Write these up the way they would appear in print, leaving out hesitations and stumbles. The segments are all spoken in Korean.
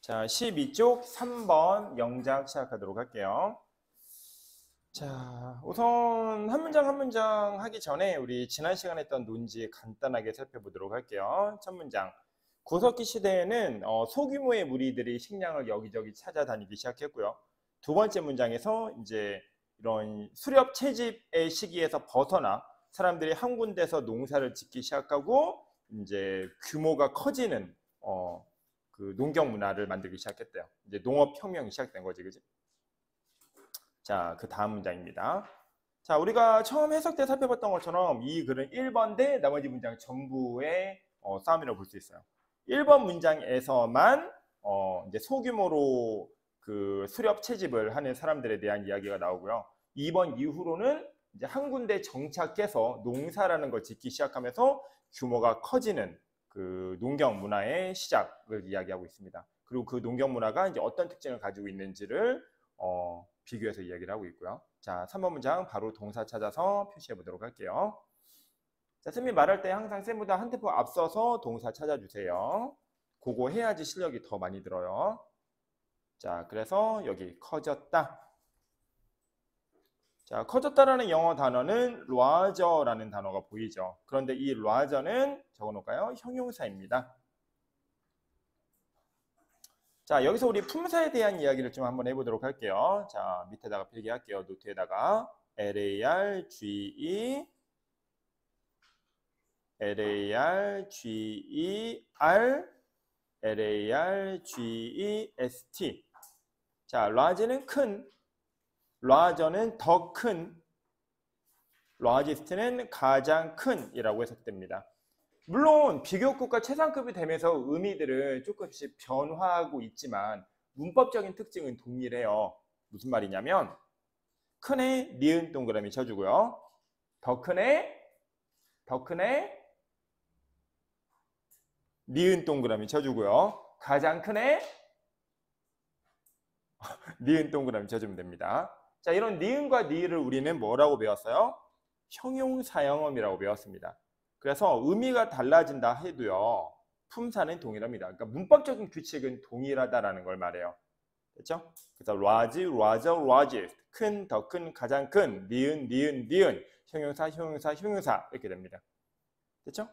자, 12쪽 3번 영작 시작하도록 할게요. 자, 우선 한 문장 한 문장 하기 전에 우리 지난 시간에 했던 논지 간단하게 살펴보도록 할게요. 첫 문장. 구석기 시대에는 소규모의 무리들이 식량을 여기저기 찾아다니기 시작했고요. 두 번째 문장에서 이제 이런 수렵 채집의 시기에서 벗어나 사람들이 한 군데서 농사를 짓기 시작하고 이제 규모가 커지는 그 농경 문화를 만들기 시작했대요. 이제 농업 혁명이 시작된 거지, 그지? 자, 그 다음 문장입니다. 자, 우리가 처음 해석 때 살펴봤던 것처럼 이 글은 1번 대 나머지 문장 전부의 싸움이라고 볼 수 있어요. 1번 문장에서만 이제 소규모로 그 수렵 채집을 하는 사람들에 대한 이야기가 나오고요. 2번 이후로는 이제 한 군데 정착해서 농사라는 걸 짓기 시작하면서 규모가 커지는 그 농경 문화의 시작을 이야기하고 있습니다. 그리고 그 농경 문화가 이제 어떤 특징을 가지고 있는지를 비교해서 이야기를 하고 있고요. 자, 3번 문장 바로 동사 찾아서 표시해 보도록 할게요. 자, 쌤이 말할 때 항상 쌤보다 한 템포 앞서서 동사 찾아주세요. 그거 해야지 실력이 더 많이 들어요. 자, 그래서 여기 커졌다. 자, 커졌다라는 영어 단어는 larger라는 단어가 보이죠. 그런데 이 larger는 적어놓을까요? 형용사입니다. 자, 여기서 우리 품사에 대한 이야기를 좀 한번 해보도록 할게요. 자, 밑에다가 필기할게요. 노트에다가 large, largest. 자, large는 큰, larger는 더 큰, largest는 가장 큰이라고 해석됩니다. 물론 비교급과 최상급이 되면서 의미들은 조금씩 변화하고 있지만 문법적인 특징은 동일해요. 무슨 말이냐면 큰에 니은 동그라미 쳐주고요. 더 큰에 니은 동그라미 쳐주고요. 가장 큰에 니은 동그라미 쳐주면 됩니다. 자, 이런 니은과 니을을 우리는 뭐라고 배웠어요? 형용사형음이라고 배웠습니다. 그래서 의미가 달라진다 해도요, 품사는 동일합니다. 그러니까 문법적인 규칙은 동일하다라는 걸 말해요. 됐죠? 그래서 large, larger, largest, 큰, 더 큰, 가장 큰, 니은, 니은, 니은, 형용사, 형용사, 형용사 이렇게 됩니다. 됐죠?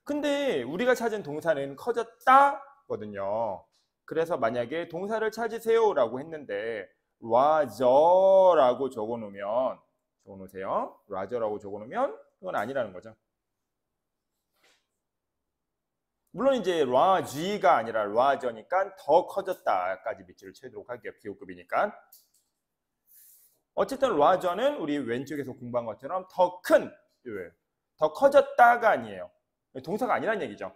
근데 우리가 찾은 동사는 커졌다거든요. 그래서 만약에 동사를 찾으세요라고 했는데 larger라고 적어놓으세요. larger라고 적어놓으면 그건 아니라는 거죠. 물론 이제 large가 아니라 larger니까 더 커졌다까지 밑줄을 쳐도록 할게요. 비호급이니까. 어쨌든 larger는 우리 왼쪽에서 공부한 것처럼 더 큰, 더 커졌다가 아니에요. 동사가 아니란 얘기죠.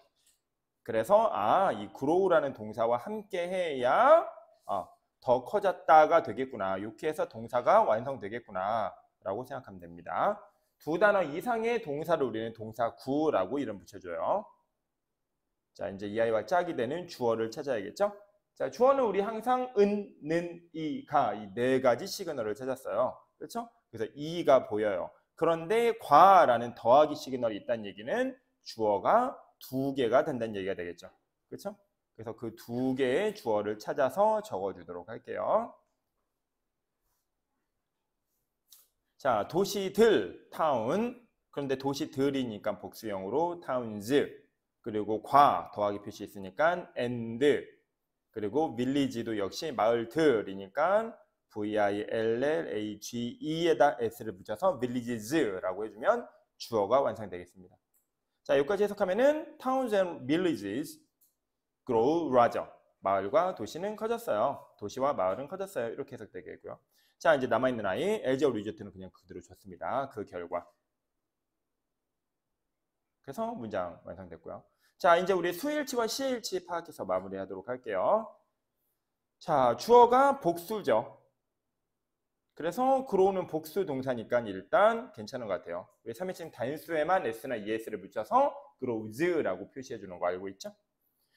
그래서 이 grow라는 동사와 함께 해야 더 커졌다가 되겠구나. 이렇게 해서 동사가 완성되겠구나 라고 생각하면 됩니다. 두 단어 이상의 동사를 우리는 동사구라고 이름 붙여줘요. 자, 이제 이 아이와 짝이 되는 주어를 찾아야겠죠? 자, 주어는 우리 항상 은, 는, 이, 가 이 네 가지 시그널을 찾았어요. 그렇죠? 그래서 이가 보여요. 그런데 과라는 더하기 시그널이 있다는 얘기는 주어가 두 개가 된다는 얘기가 되겠죠. 그렇죠? 그래서 그 두 개의 주어를 찾아서 적어주도록 할게요. 자, 도시들, 타운. 그런데 도시들이니까 복수형으로 towns. 그리고 과 더하기 표시 있으니까 and. 그리고 village도 역시 마을들이니까 village에다 s를 붙여서 villages라고 해주면 주어가 완성되겠습니다. 자, 여기까지 해석하면은 towns and villages grow larger. 마을과 도시는 커졌어요. 도시와 마을은 커졌어요. 이렇게 해석되겠고요. 자, 이제 남아있는 아이 엘제어 리조트는 그냥 그대로 줬습니다. 그 결과. 그래서 문장 완성됐고요. 자, 이제 우리 수일치와 시일치 파악해서 마무리하도록 할게요. 자, 주어가 복수죠. 그래서 grow는 복수 동사니까 일단 괜찮은 것 같아요. 우리 3인칭 단수에만 s나 es를 붙여서 grows라고 표시해 주는 거 알고 있죠?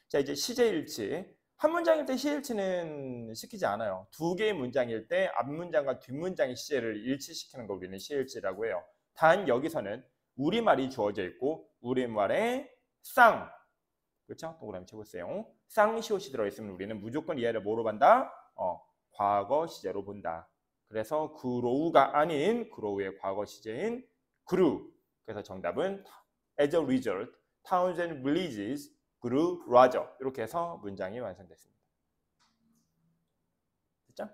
자, 이제 시제일치. 한 문장일 때 시일치는 시키지 않아요. 두 개의 문장일 때 앞문장과 뒷문장의 시제를 일치시키는 걸 우리는 시일치라고 해요. 단 여기서는 우리말이 주어져 있고 우리말에 쌍, 그렇죠? 동그라미 쳐보세요. 쌍시옷이 들어있으면 우리는 무조건 이 아이를 뭐로 본다? 과거 시제로 본다. 그래서 그로우가 아닌 그로우의 과거 시제인 grew. 그래서 정답은 as a result, towns and villages grew larger. 이렇게 해서 문장이 완성됐습니다. 됐죠?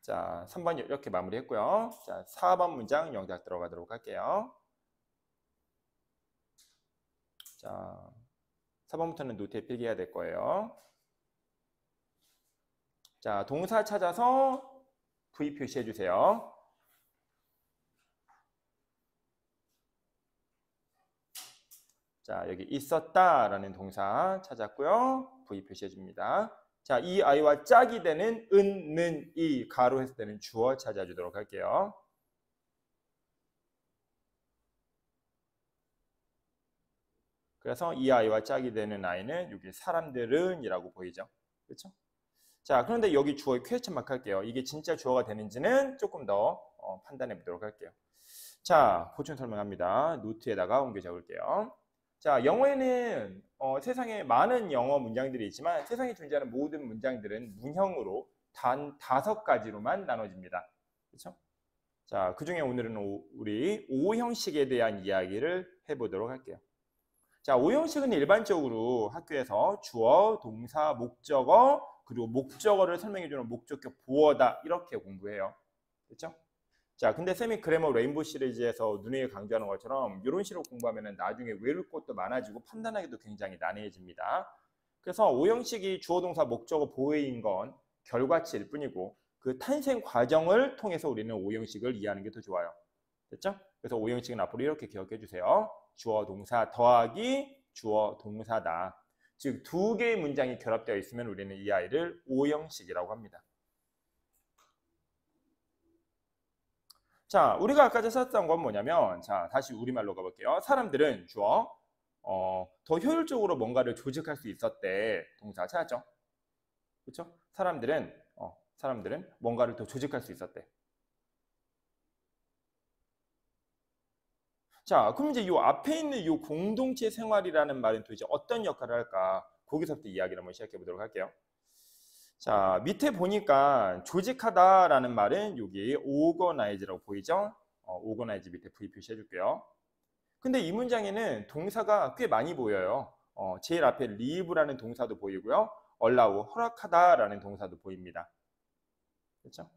자, 3번 이렇게 마무리했고요. 자, 4번 문장 영작 들어가도록 할게요. 자, 4번부터는 노트에 필기해야 될 거예요. 자, 동사 찾아서 V 표시해 주세요. 자, 여기 있었다라는 동사 찾았고요. V 표시해 줍니다. 자, 이 아이와 짝이 되는 은, 는, 이 가로 했을 때는 주어 찾아주도록 할게요. 그래서 이 아이와 짝이 되는 아이는 여기 사람들은 이라고 보이죠. 그렇죠? 자, 그런데 여기 주어에 퀘스천 마크 할게요. 이게 진짜 주어가 되는지는 조금 더 판단해 보도록 할게요. 자, 보충 설명합니다. 노트에다가 옮겨 적을게요. 자, 영어에는 세상에 많은 영어 문장들이 있지만 세상에 존재하는 모든 문장들은 문형으로 단 5가지로만 나눠집니다. 그렇죠? 자, 그 중에 오늘은 우리 O형식에 대한 이야기를 해보도록 할게요. 자, O형식은 일반적으로 학교에서 주어, 동사, 목적어, 그리고 목적어를 설명해주는 목적격 보어다 이렇게 공부해요. 그렇죠? 자, 근데 쌤이 그래머 레인보우 시리즈에서 눈에 강조하는 것처럼 이런 식으로 공부하면 나중에 외울 것도 많아지고 판단하기도 굉장히 난해해집니다. 그래서 O형식이 주어, 동사, 목적어, 보어인 건 결과치일 뿐이고 그 탄생 과정을 통해서 우리는 O형식을 이해하는 게 더 좋아요. 됐죠? 그래서 O형식은 앞으로 이렇게 기억해 주세요. 주어, 동사 더하기 주어, 동사다. 즉, 2개의 문장이 결합되어 있으면 우리는 이 아이를 O형식이라고 합니다. 자, 우리가 아까 썼던 건 뭐냐면, 자, 다시 우리말로 가볼게요. 사람들은 주어, 더 효율적으로 뭔가를 조직할 수 있었대. 동사 찾았죠? 그렇죠? 사람들은 뭔가를 더 조직할 수 있었대. 자, 그럼 이제 이 앞에 있는 이 공동체 생활이라는 말은 도대체 어떤 역할을 할까? 거기서부터 이야기를 한번 시작해 보도록 할게요. 자, 밑에 보니까 조직하다라는 말은 여기 organize라고 보이죠? organize 밑에 V 표시해 줄게요. 근데 이 문장에는 동사가 꽤 많이 보여요. 제일 앞에 leave라는 동사도 보이고요. allow, 허락하다라는 동사도 보입니다. 그렇죠?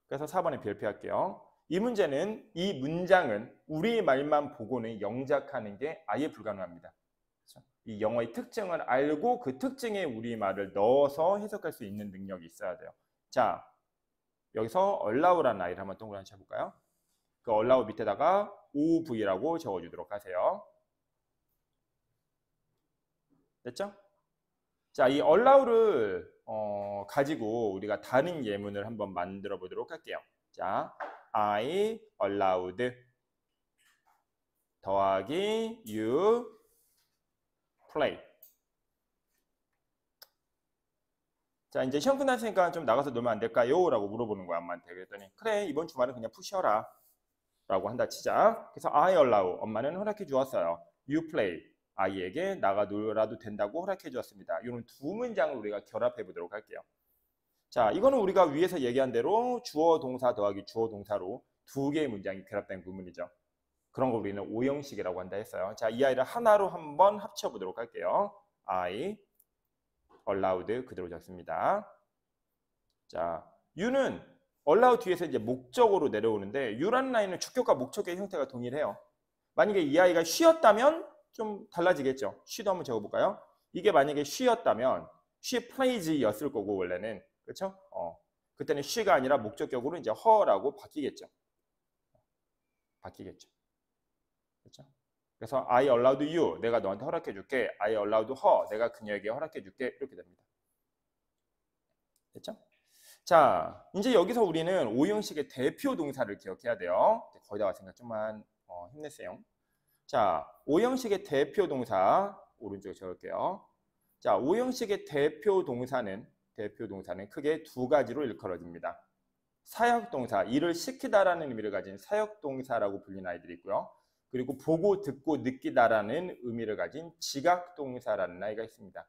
그래서 4번에 별표할게요. 이 문장은 우리 말만 보고는 영작하는 게 아예 불가능합니다. 그렇죠? 이 영어의 특징을 알고 그 특징에 우리 말을 넣어서 해석할 수 있는 능력이 있어야 돼요. 자, 여기서 allow라는 아이를 한번 동그라미 쳐볼까요? 그 allow 밑에다가 OV라고 적어주도록 하세요. 됐죠? 자, 이 allow를 가지고 우리가 다른 예문을 한번 만들어 보도록 할게요. 자, I allowed 더하기 you play. 자, 이제 시험 끝났으니까 좀 나가서 놀면 안 될까요? 라고 물어보는 거야, 엄마한테. 그랬더니 그래, 이번 주말은 그냥 푹 쉬어라 라고 한다 치자. 그래서 I allow, 엄마는 허락해 주었어요. You play, 아이에게 나가 놀아도 된다고 허락해 주었습니다. 이런 두 문장을 우리가 결합해 보도록 할게요. 자, 이거는 우리가 위에서 얘기한 대로 주어 동사 더하기 주어 동사로 2개의 문장이 결합된 구문이죠. 그런 걸 우리는 O형식이라고 한다 했어요. 자, 이 아이를 하나로 한번 합쳐 보도록 할게요. I allowed 그대로 적습니다. 자, you는 allow 뒤에서 이제 목적으로 내려오는데 you라는 라인은 주격과 목적의 형태가 동일해요. 만약에 이 아이가 쉬었다면 좀 달라지겠죠. 쉬도 한번 적어볼까요? 이게 만약에 쉬었다면 she plays였을 거고 원래는 그렇죠? 그때는 she가 아니라 목적격으로 이제 her라고 바뀌겠죠. 그렇죠? 그래서 I allowed you, 내가 너한테 허락해 줄게. I allowed her, 내가 그녀에게 허락해 줄게. 이렇게 됩니다. 됐죠? 자, 이제 여기서 우리는 O형식의 대표 동사를 기억해야 돼요. 거의 다 왔으니까 좀만 힘내세요. 자, O형식의 대표 동사 오른쪽에 적을게요. 자, O형식의 대표 동사는 크게 2가지로 일컬어집니다. 사역동사, 일을 시키다라는 의미를 가진 사역동사라고 불리는 아이들이 있고요. 그리고 보고, 듣고, 느끼다라는 의미를 가진 지각동사라는 아이가 있습니다.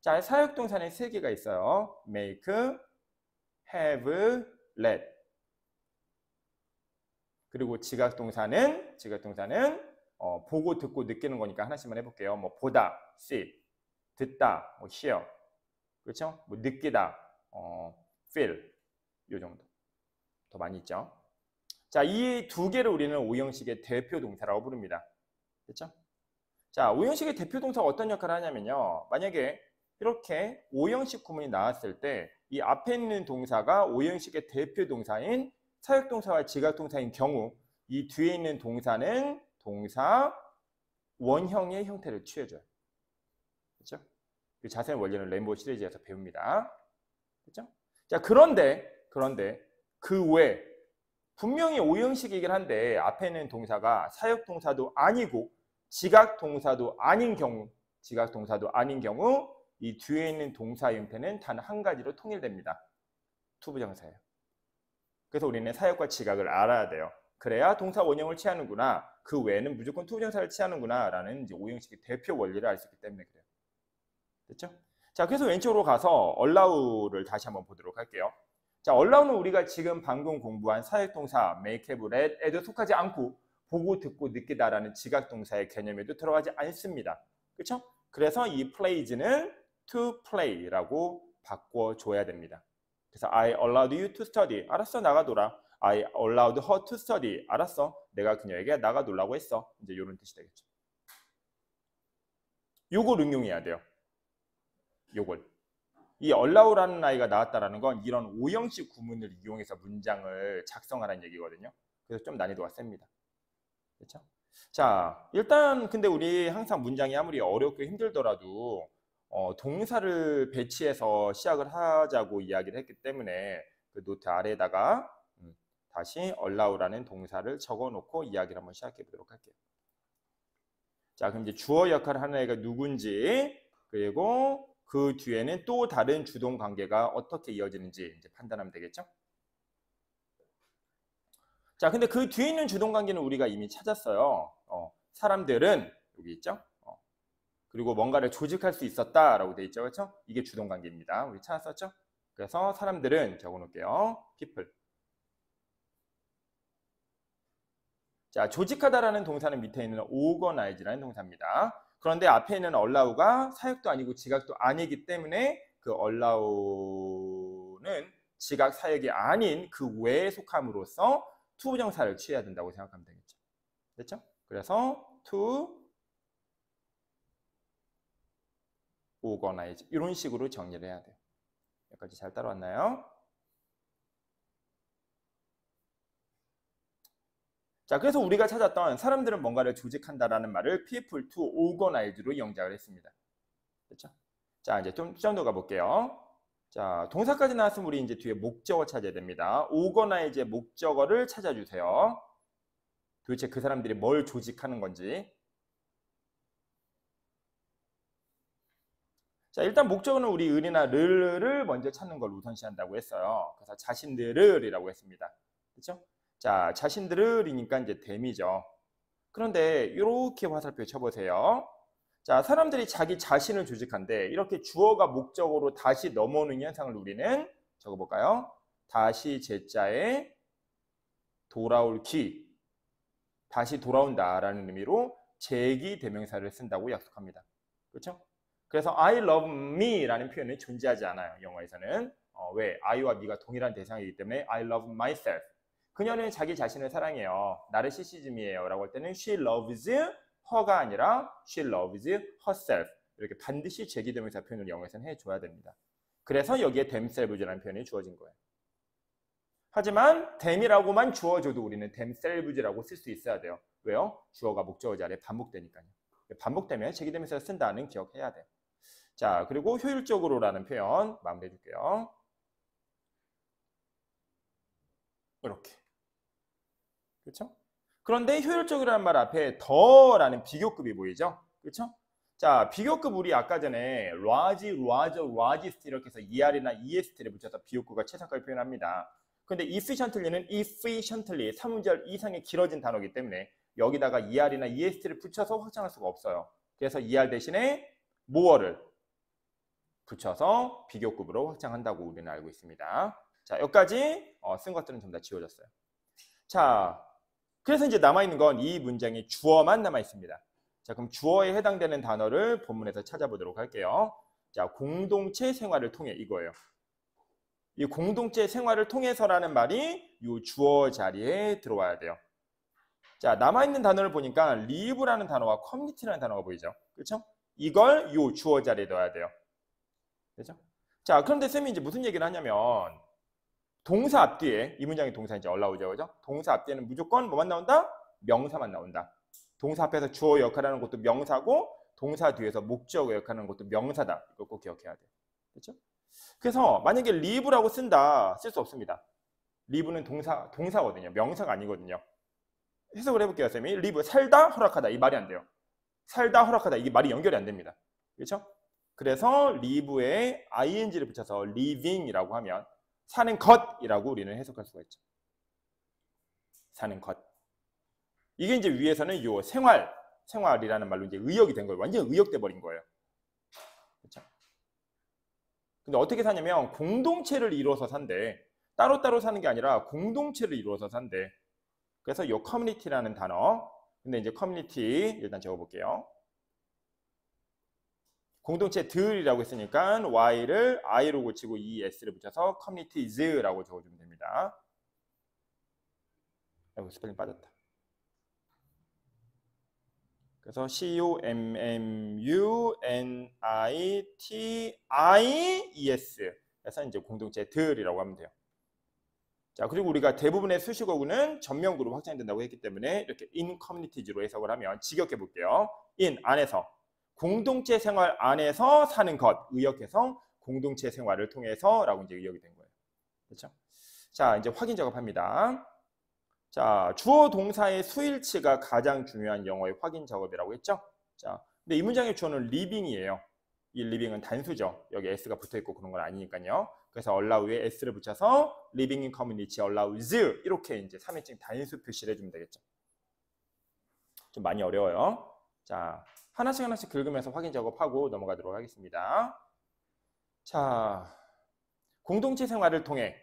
자, 사역동사는 세 개가 있어요. make, have, let. 그리고 지각동사는 보고 듣고 느끼는 거니까 하나씩만 해볼게요. 뭐 보다, see, 듣다, 뭐 hear, 그렇죠? 뭐 느끼다, feel, 요 정도. 더 많이 있죠. 자, 이 두 개를 우리는 오형식의 대표 동사라고 부릅니다. 됐죠? 자, 오형식의 대표 동사가 어떤 역할을 하냐면요. 만약에 이렇게 오형식 구문이 나왔을 때 이 앞에 있는 동사가 오형식의 대표 동사인 사역동사와 지각동사인 경우 이 뒤에 있는 동사는 동사 원형의 형태를 취해줘요. 그렇죠? 그 자세한 원리는 램보 시리즈에서 배웁니다. 그렇죠? 자, 그런데 그 외에 분명히 오형식이긴 한데 앞에 있는 동사가 사역동사도 아니고 지각동사도 아닌 경우 이 뒤에 있는 동사 형태는 단 한 가지로 통일됩니다. 투부정사예요. 그래서 우리는 사역과 지각을 알아야 돼요. 그래야 동사 원형을 취하는구나. 그 외에는 무조건 투부정사를 취하는구나 라는 이제 오형식의 대표 원리를 알 수 있기 때문에 그래요. 됐죠? 자, 그래서 왼쪽으로 가서 allow를 다시 한번 보도록 할게요. 자, allow는 우리가 지금 방금 공부한 사역동사 make, have, let에도 속하지 않고 보고 듣고 느끼다라는 지각동사의 개념에도 들어가지 않습니다. 그렇죠? 그래서 이 plays는 to play라고 바꿔줘야 됩니다. 그래서 I allowed you to study. 알았어, 나가놀아. I allowed her to study. 알았어, 내가 그녀에게 나가놀라고 했어. 이제 이런 뜻이 되겠죠. 요걸 응용해야 돼요. 요걸. 이 allow라는 아이가 나왔다라는 건 이런 오형식 구문을 이용해서 문장을 작성하라는 얘기거든요. 그래서 좀 난이도가 셉니다. 그렇죠? 자, 일단 근데 우리 항상 문장이 아무리 어렵고 힘들더라도 동사를 배치해서 시작을 하자고 이야기를 했기 때문에 그 노트 아래에다가 다시 allow라는 동사를 적어놓고 이야기를 한번 시작해 보도록 할게요. 자, 그럼 이제 주어 역할을 하는 애가 누군지, 그리고 그 뒤에는 또 다른 주동 관계가 어떻게 이어지는지 이제 판단하면 되겠죠? 자, 근데 그 뒤에 있는 주동 관계는 우리가 이미 찾았어요. 사람들은 여기 있죠? 그리고 뭔가를 조직할 수 있었다라고 돼 있죠, 그렇죠? 이게 주동 관계입니다. 우리 찾았었죠? 그래서 사람들은 적어놓을게요. people. 자, 조직하다라는 동사는 밑에 있는 organize라는 동사입니다. 그런데 앞에 있는 allow가 사역도 아니고 지각도 아니기 때문에 그 allow는 지각 사역이 아닌 그 외에 속함으로써 투부정사를 취해야 된다고 생각하면 되겠죠. 됐죠? 그래서 to organize 이런 식으로 정리를 해야 돼요. 여기까지 잘 따라왔나요? 자, 그래서 우리가 찾았던 사람들은 뭔가를 조직한다라는 말을 people to organize로 영작을 했습니다. 됐죠? 자, 이제 좀 정도 가볼게요. 자, 동사까지 나왔으면 우리 이제 뒤에 목적어 찾아야 됩니다. organize의 목적어를 찾아주세요. 도대체 그 사람들이 뭘 조직하는 건지. 자, 일단 목적어는 우리 을이나 르를 먼저 찾는 걸 우선시한다고 했어요. 그래서 자신들을이라고 했습니다. 그렇죠? 자, 자신들을이니까 이제 댐이죠. 그런데 이렇게 화살표 쳐보세요. 자, 사람들이 자기 자신을 조직한데 이렇게 주어가 목적어로 다시 넘어오는 현상을 우리는 적어볼까요? 다시 제자에 돌아올 기, 다시 돌아온다라는 의미로 제기 대명사를 쓴다고 약속합니다. 그렇죠? 그래서 I love me라는 표현은 존재하지 않아요. 영어에서는. 왜? I와 me가 동일한 대상이기 때문에 I love myself. 그녀는 자기 자신을 사랑해요. 나르시시즘이에요. 라고 할 때는 she loves her가 아니라 she loves herself. 이렇게 반드시 제기대명사 표현을 영어에서는 해줘야 됩니다. 그래서 여기에 themselves라는 표현이 주어진 거예요. 하지만 them이라고만 주어줘도 우리는 themselves라고 쓸 수 있어야 돼요. 왜요? 주어가 목적어 자리에 반복되니까요. 반복되면 제기대명사를 쓴다는 기억해야 돼요. 자, 그리고 효율적으로라는 표현 마무리해 줄게요. 이렇게. 그렇죠? 그런데 효율적이라는 말 앞에 더라는 비교급이 보이죠? 그렇죠? 자, 비교급 우리 아까 전에 large, larger, largest 이렇게 해서 er이나 est를 붙여서 비교급과 최상값을 표현합니다. 근데 efficiently는 efficiently 3문절 이상의 길어진 단어이기 때문에 여기다가 er이나 est를 붙여서 확장할 수가 없어요. 그래서 er 대신에 more를 붙여서 비교급으로 확장한다고 우리는 알고 있습니다. 자, 여기까지 쓴 것들은 전부 다 지워졌어요. 자, 그래서 이제 남아있는 건 이 문장의 주어만 남아있습니다. 자, 그럼 주어에 해당되는 단어를 본문에서 찾아보도록 할게요. 자, 공동체 생활을 통해 이거예요. 이 공동체 생활을 통해서라는 말이 이 주어 자리에 들어와야 돼요. 자, 남아있는 단어를 보니까 live라는 단어와 community라는 단어가 보이죠? 그렇죠? 이걸 이 주어 자리에 넣어야 돼요. 그렇죠? 자, 그런데 쌤이 이제 무슨 얘기를 하냐면 동사 앞뒤에 이 문장의 동사 이제 올라오죠, 그죠? 동사 앞뒤에는 무조건 뭐만 나온다? 명사만 나온다. 동사 앞에서 주어 역할하는 것도 명사고 동사 뒤에서 목적어 역할하는 것도 명사다. 이거 꼭 기억해야 돼요. 그렇죠? 그래서 만약에 live라고 쓴다, 쓸 수 없습니다. live는 동사거든요. 명사가 아니거든요. 해석을 해볼게요, 쌤이. live, 살다, 허락하다. 이 말이 안 돼요. 살다, 허락하다. 이게 말이 연결이 안 됩니다. 그렇죠? 그래서 live에 ing를 붙여서 living이라고 하면 사는 것이라고 우리는 해석할 수가 있죠. 사는 것. 이게 이제 위에서는 요 생활이라는 말로 이제 의역이 된 거예요. 완전 의역돼 버린 거예요. 그렇죠? 근데 어떻게 사냐면 공동체를 이루어서 산대. 따로따로 사는 게 아니라 공동체를 이루어서 산대. 그래서 요 커뮤니티라는 단어. 근데 이제 커뮤니티 일단 적어볼게요. 공동체들이라고 했으니까 y를 i로 고치고 es를 붙여서 communities라고 적어주면 됩니다. 아이고, 스펠링 빠졌다. 그래서 communities 해서 이제 공동체들이라고 하면 돼요. 자, 그리고 우리가 대부분의 수식어구는 전명구로 확장된다고 했기 때문에 이렇게 in communities로 해석을 하면 직역해 볼게요. in 안에서 공동체 생활 안에서 사는 것, 의역해서 공동체 생활을 통해서라고 이제 의역이 된 거예요. 그렇죠? 자, 이제 확인 작업합니다. 자, 주어 동사의 수일치가 가장 중요한 영어의 확인 작업이라고 했죠? 자, 근데 이 문장의 주어는 living이에요. 이 living은 단수죠. 여기 s가 붙어 있고 그런 건 아니니까요. 그래서 allow에 s를 붙여서 living in community allows 이렇게 이제 3인칭 단수 표시를 해주면 되겠죠. 좀 많이 어려워요. 자, 하나씩 긁으면서 확인 작업하고 넘어가도록 하겠습니다. 자, 공동체 생활을 통해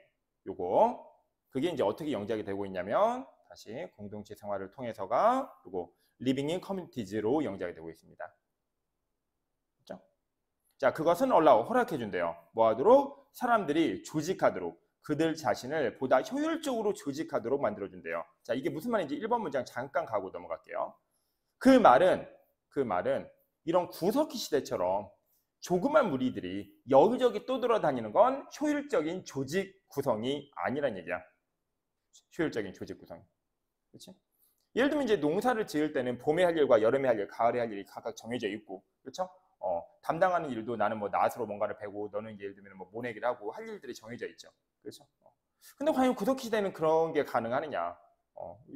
요거 그게 이제 어떻게 영작이 되고 있냐면 다시 공동체 생활을 통해서가 요거 living in communities로 영작이 되고 있습니다. 그렇죠? 자, 그것은 allow 허락해 준대요. 뭐 하도록? 사람들이 조직하도록 그들 자신을 보다 효율적으로 조직하도록 만들어 준대요. 자, 이게 무슨 말인지 1번 문장 잠깐 가고 넘어갈게요. 그 말은 이런 구석기 시대처럼 조그만 무리들이 여기저기 떠돌아다니는 건 효율적인 조직 구성이 아니란 얘기야. 효율적인 조직 구성. 그렇지? 예를 들면 이제 농사를 지을 때는 봄에 할 일과 여름에 할 일, 가을에 할 일이 각각 정해져 있고, 그렇죠? 담당하는 일도 나는 뭐 낫으로 뭔가를 베고 너는 예를 들면 뭐 모내기를 하고 할 일들이 정해져 있죠. 그렇죠? 근데 과연 구석기 시대는 그런 게 가능하느냐?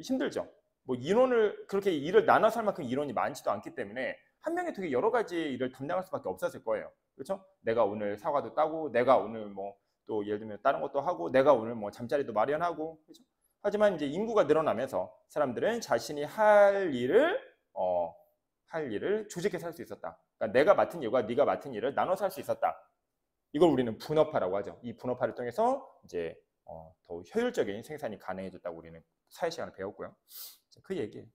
힘들죠. 뭐 인원을 그렇게 일을 나눠서 할 만큼 인원이 많지도 않기 때문에 한 명이 되게 여러 가지 일을 담당할 수밖에 없었을 거예요. 그렇죠? 내가 오늘 사과도 따고 내가 오늘 뭐 또 예를 들면 다른 것도 하고 내가 오늘 뭐 잠자리도 마련하고 그렇죠? 하지만 이제 인구가 늘어나면서 사람들은 자신이 할 일을 조직해서 할 수 있었다. 그러니까 내가 맡은 일과 네가 맡은 일을 나눠서 할 수 있었다. 이걸 우리는 분업화라고 하죠. 이 분업화를 통해서 이제 더 효율적인 생산이 가능해졌다고 우리는 사회 시간을 배웠고요. 그 얘기예요.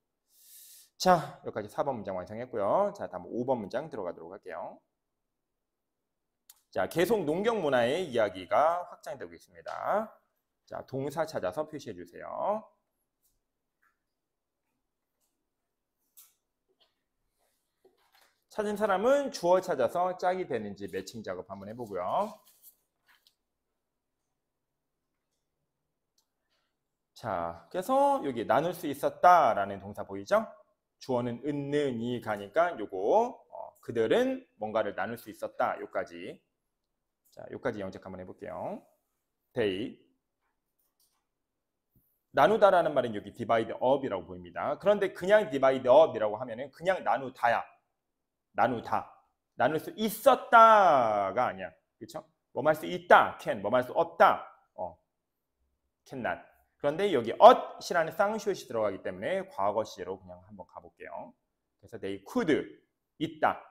자, 여기까지 4번 문장 완성했고요. 자, 다음 5번 문장 들어가도록 할게요. 자, 계속 농경 문화의 이야기가 확장되고 있습니다. 자, 동사 찾아서 표시해 주세요. 찾은 사람은 주어 찾아서 짝이 되는지 매칭 작업 한번 해보고요. 자, 그래서 여기 나눌 수 있었다라는 동사 보이죠? 주어는 은는이 가니까 요거 그들은 뭔가를 나눌 수 있었다. 요까지. 자, 요까지 영작 한번 해볼게요. they 나누다라는 말은 여기 divide up이라고 보입니다. 그런데 그냥 divide up이라고 하면은 그냥 나누다야. 나누다. 나눌 수 있었다가 아니야. 그렇죠? 뭐 할 수 있다. can. 뭐 할 수 없다. cannot. 그런데 여기 out이라는 쌍시옷이 들어가기 때문에 과거 시제로 그냥 한번 가볼게요. 그래서 they could 있다.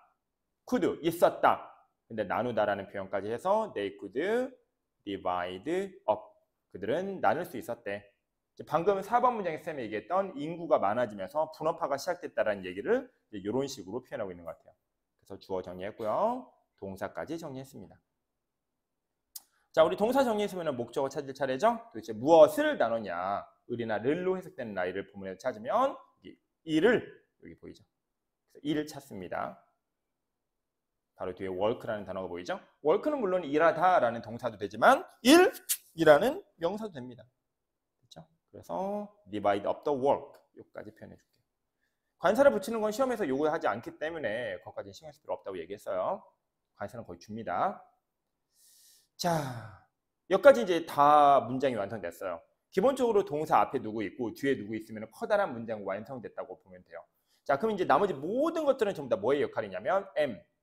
could 있었다. 근데 나누다라는 표현까지 해서 they could divide up. 그들은 나눌 수 있었대. 방금 4번 문장에 쌤이 얘기했던 인구가 많아지면서 분업화가 시작됐다라는 얘기를 이런 식으로 표현하고 있는 것 같아요. 그래서 주어 정리했고요. 동사까지 정리했습니다. 자, 우리 동사 정리했으면 목적어 찾을 차례죠. 도대체 무엇을 나누냐. 을이나 를로 해석되는 나이를 부문에서 찾으면 일을 여기 보이죠. 그래서 일을 찾습니다. 바로 뒤에 work라는 단어가 보이죠. work는 물론 일하다라는 동사도 되지만 일이라는 명사도 됩니다. 그렇죠? 그래서 divide up the work 여기까지 표현해 줄게요. 관사를 붙이는 건 시험에서 요구하지 않기 때문에 그것까지는 신경 쓸 필요 없다고 얘기했어요. 관사는 거의 줍니다. 자, 여기까지 이제 다 문장이 완성됐어요. 기본적으로 동사 앞에 누구 있고 뒤에 누구 있으면 커다란 문장 완성됐다고 보면 돼요. 자, 그럼 이제 나머지 모든 것들은 전부 다 뭐의 역할이냐면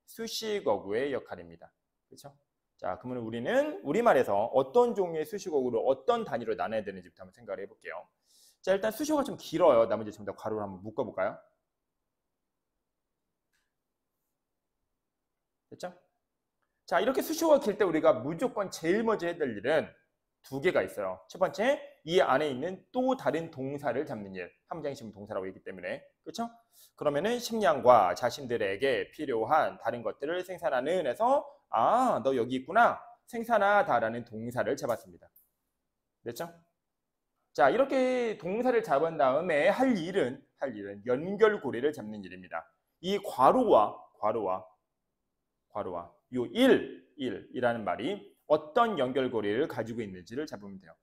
수식어구의 역할입니다. 그렇죠? 자, 그러면 우리는 우리말에서 어떤 종류의 수식어구를 어떤 단위로 나눠야 되는지부터 한번 생각을 해볼게요. 자, 일단 수식어가 좀 길어요. 나머지 전부 다 괄호로 한번 묶어볼까요? 됐죠? 자, 이렇게 수식어가 길 때 우리가 무조건 제일 먼저 해야 될 일은 두 개가 있어요. 첫 번째, 이 안에 있는 또 다른 동사를 잡는 일. 한 문장에 지금 동사라고 했기 때문에. 그렇죠? 그러면은 식량과 자신들에게 필요한 다른 것들을 생산하는 해서 아, 너 여기 있구나. 생산하다라는 동사를 잡았습니다. 됐죠? 자, 이렇게 동사를 잡은 다음에 할 일은 연결고리를 잡는 일입니다. 이 괄호와 요 일이라는 말이 어떤 연결고리를 가지고 있는지를 잡으면 돼요.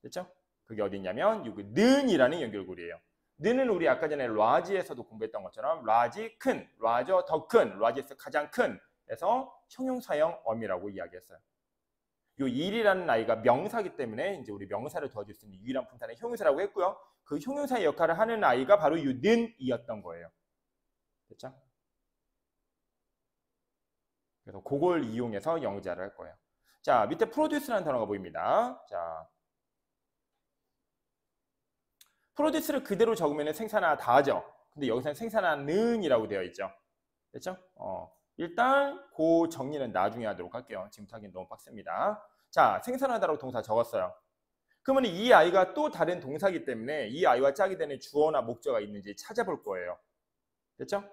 됐죠? 그게 어디냐면 요 는이라는 연결고리예요. 는은 우리 아까 전에 라지에서도 공부했던 것처럼 라지 큰, 라저 더 큰, 라지에서 가장 큰 해서 형용사형 어미라고 이야기했어요. 요 일이라는 아이가 명사이기 때문에 이제 우리 명사를 도와줄 수 있는 유일한 분사는 형용사라고 했고요. 그 형용사의 역할을 하는 아이가 바로 요 는이었던 거예요. 됐죠? 그래서 그걸 이용해서 영자를 할 거예요. 자, 밑에 프로듀스라는 단어가 보입니다. 자, 프로듀스를 그대로 적으면 생산하다죠. 근데 여기서는 생산하는이라고 되어 있죠. 됐죠? 일단 그 정리는 나중에 하도록 할게요. 지금부터 하기엔 너무 빡셉니다. 자, 생산하다라고 동사 적었어요. 그러면 이 아이가 또 다른 동사이기 때문에 이 아이와 짝이 되는 주어나 목적어가 있는지 찾아볼 거예요. 됐죠?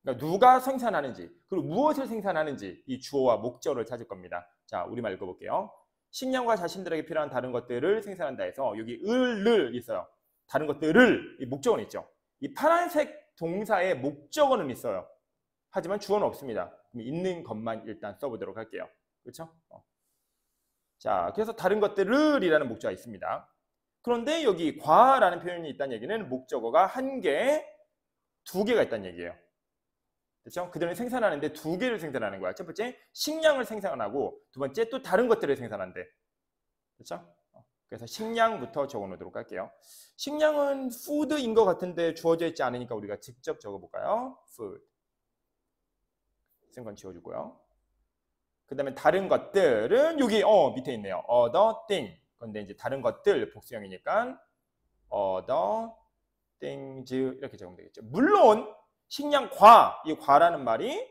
그러니까 누가 생산하는지 그리고 무엇을 생산하는지 이 주어와 목적어를 찾을 겁니다. 자, 우리말 읽어볼게요. 식량과 자신들에게 필요한 다른 것들을 생산한다 해서 여기 을을 있어요. 다른 것들을 이 목적어는 있죠. 이 파란색 동사의 목적어는 있어요. 하지만 주어는 없습니다. 그럼 있는 것만 일단 써보도록 할게요. 그렇죠? 자, 그래서 다른 것들을 이라는 목적어가 있습니다. 그런데 여기 과라는 표현이 있다는 얘기는 목적어가 한 개, 두 개가 있다는 얘기예요. 그렇죠? 그들은 생산하는데 두 개를 생산하는 거야. 첫 번째, 식량을 생산하고 두 번째 또 다른 것들을 생산한대. 그렇죠? 그래서 식량부터 적어놓도록 할게요. 식량은 food인 것 같은데 주어져 있지 않으니까 우리가 직접 적어볼까요? food. 쓴 건 지워주고요. 그 다음에 다른 것들은 여기 밑에 있네요. other thing. 그런데 이제 다른 것들 복수형이니까 other things 이렇게 적으면 되겠죠. 물론 식량과 이 과라는 말이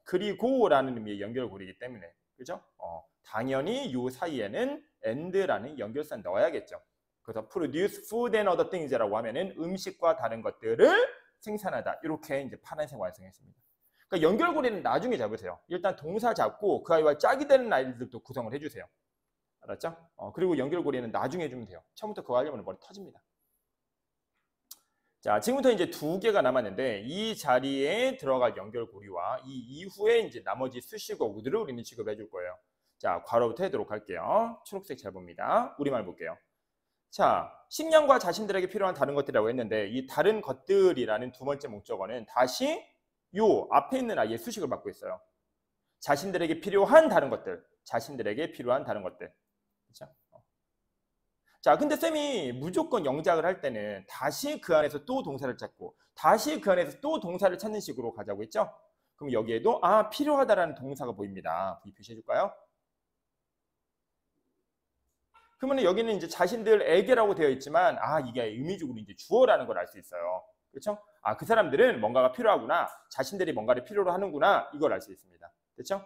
그리고라는 의미의 연결고리이기 때문에 그죠? 당연히 이 사이에는 and라는 연결선 넣어야겠죠. 그래서 produce food and other things라고 하면은 음식과 다른 것들을 생산하다 이렇게 이제 파란색 완성했습니다. 그러니까 연결고리는 나중에 잡으세요. 일단 동사 잡고 그 아이와 짝이 되는 아이들도 구성을 해주세요. 알았죠? 그리고 연결고리는 나중에 해주면 돼요. 처음부터 그거 하려면 머리 터집니다. 자, 지금부터 이제 두 개가 남았는데 이 자리에 들어갈 연결고리와 이 이후에 이제 나머지 수식어구들을 우리는 취급해 줄 거예요. 자, 괄호부터 해도록 할게요. 초록색 잘 봅니다. 우리말 볼게요. 자, 식량과 자신들에게 필요한 다른 것들이라고 했는데 이 다른 것들이라는 두 번째 목적어는 다시 요 앞에 있는 아이의 수식을 받고 있어요. 자신들에게 필요한 다른 것들, 자신들에게 필요한 다른 것들. 그렇죠? 자, 근데 쌤이 무조건 영작을 할 때는 다시 그 안에서 또 동사를 찾고 다시 그 안에서 또 동사를 찾는 식으로 가자고 했죠? 그럼 여기에도 필요하다라는 동사가 보입니다. V 표시해 줄까요? 그러면 여기는 이제 자신들에게라고 되어 있지만 이게 의미적으로 이제 주어라는 걸 알 수 있어요. 그렇죠? 그 사람들은 뭔가가 필요하구나. 자신들이 뭔가를 필요로 하는구나. 이걸 알 수 있습니다. 됐죠?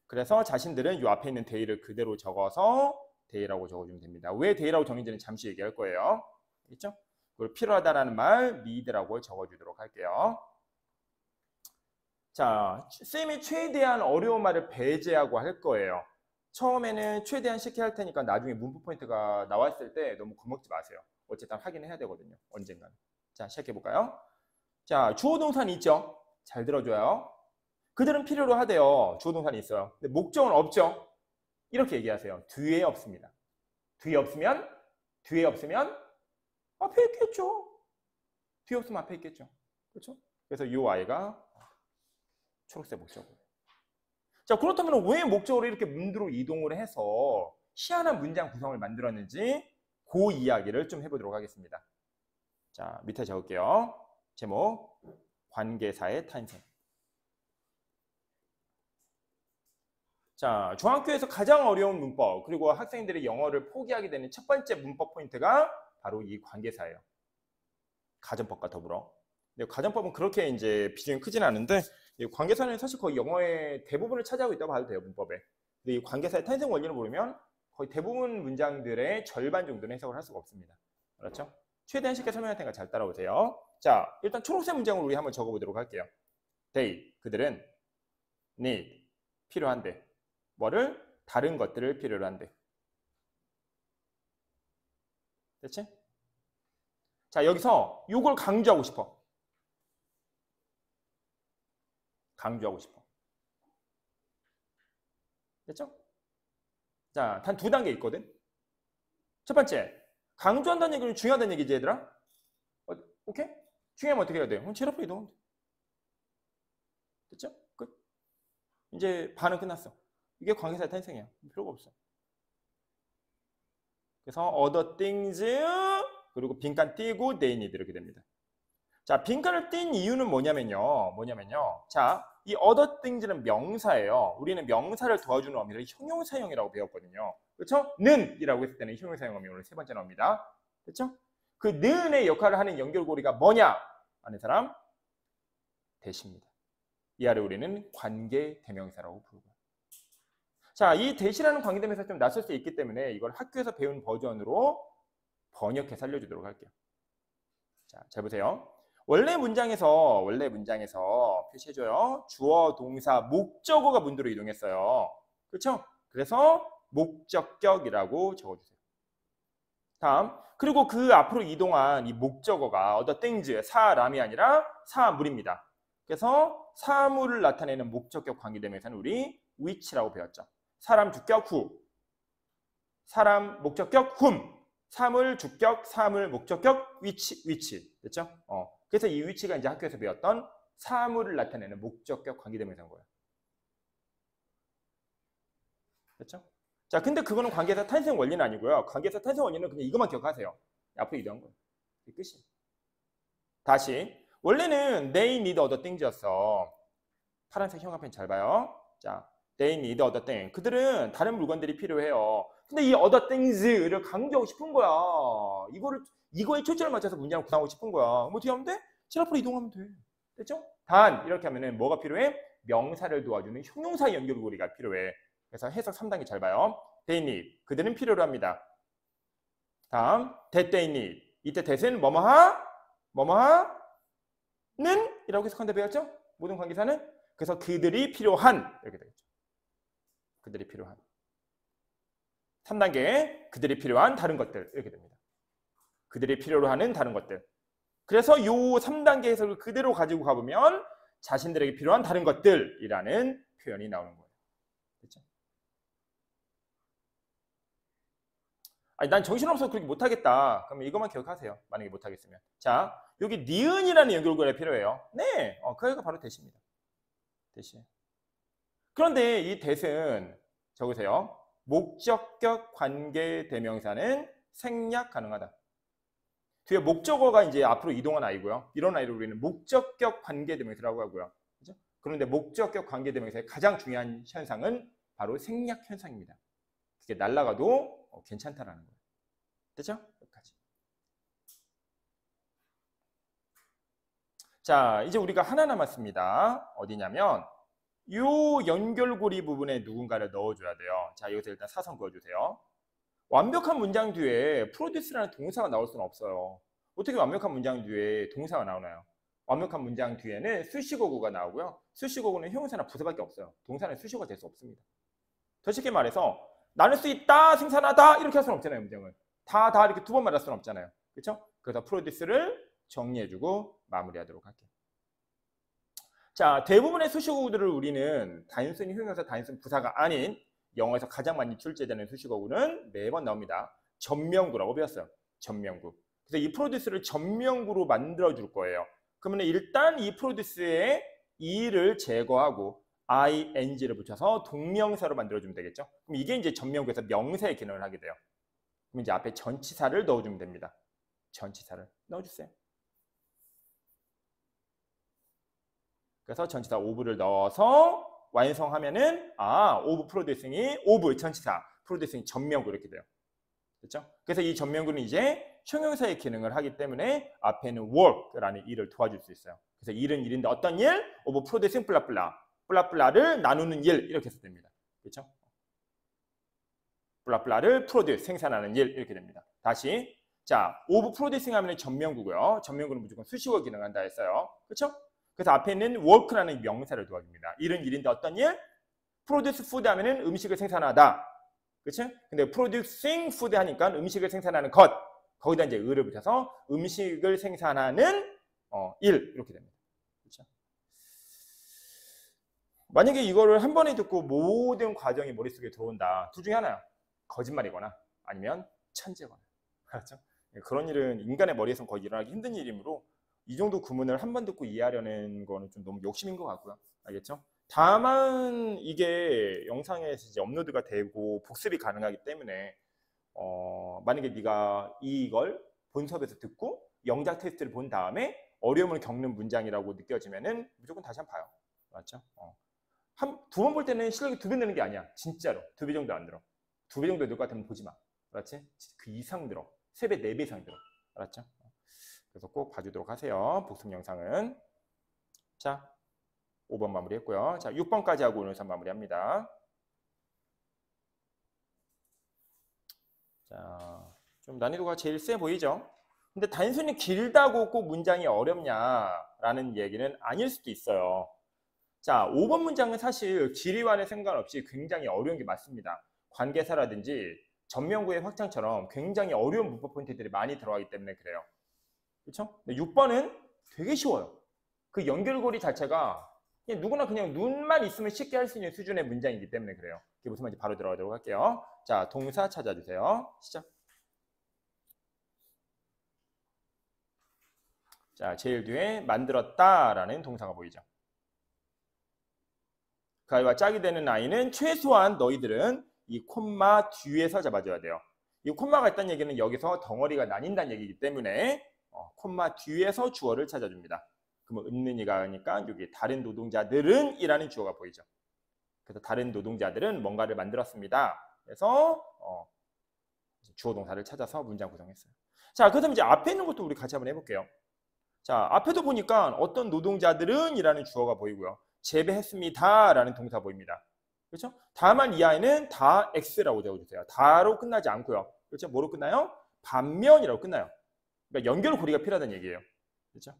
그래서 자신들은 이 앞에 있는 데이를 그대로 적어서 데이라고 적어주면 됩니다. 왜 데이라고 정의되는지 잠시 얘기할 거예요. 알겠죠? 그리고 필요하다라는 말 need라고 적어주도록 할게요. 자, 쌤이 최대한 어려운 말을 배제하고 할 거예요. 처음에는 최대한 쉽게 할 테니까 나중에 문법 포인트가 나왔을 때 너무 겁먹지 마세요. 어쨌든 확인해야 되거든요. 언젠가는. 자, 시작해볼까요? 자, 주어 동사는 있죠? 잘 들어줘요. 그들은 필요로 하대요. 주어 동사는 있어요. 근데 목적은 없죠? 이렇게 얘기하세요. 뒤에 없습니다. 뒤에 없으면 앞에 있겠죠. 뒤에 없으면 앞에 있겠죠. 그렇죠? 그래서 이 아이가 초록색 목적어예요. 자, 그렇다면 왜 목적으로 이렇게 문두로 이동을 해서 희한한 문장 구성을 만들었는지 그 이야기를 좀 해보도록 하겠습니다. 자, 밑에 적을게요. 제목, 관계사의 탄생. 자, 중학교에서 가장 어려운 문법, 그리고 학생들이 영어를 포기하게 되는 첫 번째 문법 포인트가 바로 이 관계사예요. 가정법과 더불어. 근데 가정법은 그렇게 이제 비중이 크진 않은데, 이 관계사는 사실 거의 영어의 대부분을 차지하고 있다고 봐도 돼요, 문법에. 근데 이 관계사의 탄생 원리를 모르면 거의 대부분 문장들의 절반 정도는 해석을 할 수가 없습니다. 그렇죠? 최대한 쉽게 설명할 테니까 잘 따라오세요. 자, 일단 초록색 문장을 우리 한번 적어보도록 할게요. They, 그들은 need, 필요한데. 뭐를? 다른 것들을 필요로 한대. 됐지? 자, 여기서 이걸 강조하고 싶어. 강조하고 싶어. 됐죠? 자, 단 두 단계 있거든. 첫 번째, 강조한다는 얘기는 중요하다는 얘기지, 얘들아? 오케이? 중요하면 어떻게 해야 돼요? 제일 앞으로 이동하면 돼. 됐죠? 끝. 이제 반은 끝났어. 이게 관계사의 탄생이야. 필요가 없어. 그래서 other things 그리고 빈칸 띄고 they need 이렇게 됩니다. 자, 빈칸을 띈 이유는 뭐냐면요. 자, 이 other things는 명사예요. 우리는 명사를 도와주는 어미를 형용사형이라고 배웠거든요. 그렇죠? 는이라고 했을 때는 형용사형 어미 오늘 세 번째 나옵니다. 됐죠? 그 는의 역할을 하는 연결고리가 뭐냐? 아는 사람? 대시입니다. 이 아래 우리는 관계 대명사라고 부르고요. 자, 이 대시라는 관계대명사 좀 낯설 수 있기 때문에 이걸 학교에서 배운 버전으로 번역해서 알려주도록 할게요. 자, 잘 보세요. 원래 문장에서 표시해줘요. 주어, 동사, 목적어가 문두로 이동했어요. 그렇죠? 그래서 목적격이라고 적어주세요. 다음, 그리고 그 앞으로 이동한 이 목적어가 other things, 사람이 아니라 사물입니다. 그래서 사물을 나타내는 목적격 관계대명사는 우리 which라고 배웠죠. 사람 주격 후, 사람 목적격 whom, 사물 주격, 사물 목적격 which. 됐죠? 그래서 이 which가 이제 학교에서 배웠던 사물을 나타내는 목적격 관계대명사인 거예요. 됐죠? 자, 근데 그거는 관계사 탄생 원리는 아니고요. 관계사 탄생 원리는 그냥 이것만 기억하세요. 앞으로 이동한 거예요. 끝이. 다시, 원래는 they need other things였어. 파란색 형광펜 잘 봐요. 자, they need other things. 그들은 다른 물건들이 필요해요. 근데 이 other things를 강조하고 싶은 거야. 이거에 초점을 맞춰서 문장을 구성하고 싶은 거야. 뭐 어떻게 하면 돼? 제 앞으로 이동하면 돼. 됐죠? 단 이렇게 하면은 뭐가 필요해? 명사를 도와주는 형용사 연결고리가 필요해. 그래서 해석 3단계 잘 봐요. They need. 그들은 필요로 합니다. 다음, that they need. 이때 that은 뭐뭐하? 는? 이라고 해석한다 배웠죠? 모든 관계사는? 그래서 그들이 필요한 이렇게 되겠죠. 그들이 필요한. 3단계, 그들이 필요한 다른 것들 이렇게 됩니다. 그들이 필요로 하는 다른 것들. 그래서 이 3단계 해석을 그대로 가지고 가보면 자신들에게 필요한 다른 것들이라는 표현이 나오는 거예요. 그렇죠? 아니, 난 정신없어서 그렇게 못하겠다. 그러면 이것만 기억하세요. 만약에 못하겠으면. 자, 여기 니은이라는 연결고리가 필요해요. 네, 그게 바로 대시입니다. 대시. 그런데 이 대신 적으세요. 목적격 관계 대명사는 생략 가능하다. 뒤에 목적어가 이제 앞으로 이동한 아이고요. 이런 아이를 우리는 목적격 관계 대명사라고 하고요. 그죠? 그런데 목적격 관계 대명사의 가장 중요한 현상은 바로 생략 현상입니다. 그게 날아가도 괜찮다라는 거예요. 됐죠? 여기까지. 자, 이제 우리가 하나 남았습니다. 어디냐면 요 연결고리 부분에 누군가를 넣어줘야 돼요. 자, 여기서 일단 사선 그어주세요. 완벽한 문장 뒤에 프로듀스라는 동사가 나올 수는 없어요. 어떻게 완벽한 문장 뒤에 동사가 나오나요? 완벽한 문장 뒤에는 수식어구가 나오고요. 수식어구는 형용사나 부사밖에 없어요. 동사는 수식어가 될 수 없습니다. 더 쉽게 말해서 나눌 수 있다, 생산하다 이렇게 할 수는 없잖아요. 문장을. 다 이렇게 두 번 말할 수는 없잖아요. 그렇죠? 그래서 프로듀스를 정리해주고 마무리하도록 할게요. 자, 대부분의 수식어구들을 우리는 단순히 형용사, 단순 부사가 아닌 영어에서 가장 많이 출제되는 수식어구는 매번 나옵니다. 전명구라고 배웠어요. 전명구. 그래서 이 프로듀스를 전명구로 만들어줄 거예요. 그러면 일단 이 프로듀스의 이를 제거하고 ing를 붙여서 동명사로 만들어주면 되겠죠. 그럼 이게 이제 전명구에서 명사의 기능을 하게 돼요. 그럼 이제 앞에 전치사를 넣어주면 됩니다. 전치사를 넣어주세요. 그래서 전치사 ove를 넣어서 완성하면은 오브 프로듀싱이 오브 전치사, 프로듀싱 전명구 이렇게 돼요. 그렇죠? 그래서 이 전명구는 이제 형용사의 기능을 하기 때문에 앞에는 work라는 일을 도와줄 수 있어요. 그래서 일은 일인데 어떤 일? 오브 프로듀싱 플라플라를 나누는 일 이렇게 해서 됩니다. 그렇죠? 플라플라를 프로듀스 생산하는 일 이렇게 됩니다. 다시 자, 오브 프로듀싱 하면 전명구고요. 전명구는 무조건 수식어 기능한다 했어요. 그렇죠? 그래서 앞에 있는 work라는 명사를 도와줍니다. 일은 일인데 어떤 일? produce food 하면은 음식을 생산하다. 그렇죠? 근데 producing food 하니까 음식을 생산하는 것. 거기다 이제 을을 붙여서 음식을 생산하는 일 이렇게 됩니다. 그렇죠? 만약에 이거를 한 번에 듣고 모든 과정이 머릿속에 들어온다. 둘 중에 하나야. 거짓말이거나 아니면 천재거나. 그렇죠? 그런 일은 인간의 머리에서는 거의 일어나기 힘든 일이므로 이 정도 구문을 한 번 듣고 이해하려는 거는 좀 너무 욕심인 것 같고요. 알겠죠? 다만 이게 영상에서 이제 업로드가 되고 복습이 가능하기 때문에 만약에 네가 이걸 본수업에서 듣고 영작 테스트를 본 다음에 어려움을 겪는 문장이라고 느껴지면은 무조건 다시 한번 봐요. 맞죠? 두 번 볼 때는 실력이 2배 느는 게 아니야. 진짜로. 2배 정도 안 들어. 2배 정도 늘 것 같으면 보지 마. 알았지? 그 이상 들어. 3배, 4배 이상 들어. 알았죠? 그래서 꼭 봐주도록 하세요. 복습 영상은. 자, 5번 마무리했고요. 자, 6번까지 하고 오늘 수업 마무리합니다. 자, 좀 난이도가 제일 세 보이죠? 근데 단순히 길다고 꼭 문장이 어렵냐라는 얘기는 아닐 수도 있어요. 자, 5번 문장은 사실 길이와는 상관없이 굉장히 어려운 게 맞습니다. 관계사라든지 전명구의 확장처럼 굉장히 어려운 문법 포인트들이 많이 들어가기 때문에 그래요. 그렇죠? 6번은 되게 쉬워요. 그 연결고리 자체가 그냥 누구나 그냥 눈만 있으면 쉽게 할 수 있는 수준의 문장이기 때문에 그래요. 이게 무슨 말인지 바로 들어가도록 할게요. 자, 동사 찾아주세요. 시작. 자, 제일 뒤에 만들었다라는 동사가 보이죠. 그 아이와 짝이 되는 아이는 최소한 너희들은 이 콤마 뒤에서 잡아줘야 돼요. 이 콤마가 있다는 얘기는 여기서 덩어리가 나뉜다는 얘기이기 때문에 콤마 뒤에서 주어를 찾아줍니다. 그러면 은는이가 하니까 여기 다른 노동자들은 이라는 주어가 보이죠. 그래서 다른 노동자들은 뭔가를 만들었습니다. 그래서 주어 동사를 찾아서 문장 구성했어요. 자, 그래서 이제 앞에 있는 것도 우리 같이 한번 해볼게요. 자, 앞에도 보니까 어떤 노동자들은 이라는 주어가 보이고요. 재배했습니다 라는 동사 보입니다. 그렇죠? 다만 이 아이는 다 X라고 적어주세요. 다로 끝나지 않고요. 그렇죠? 뭐로 끝나요? 반면이라고 끝나요. 그러니까 연결고리가 필요하다는 얘기예요. 그렇죠?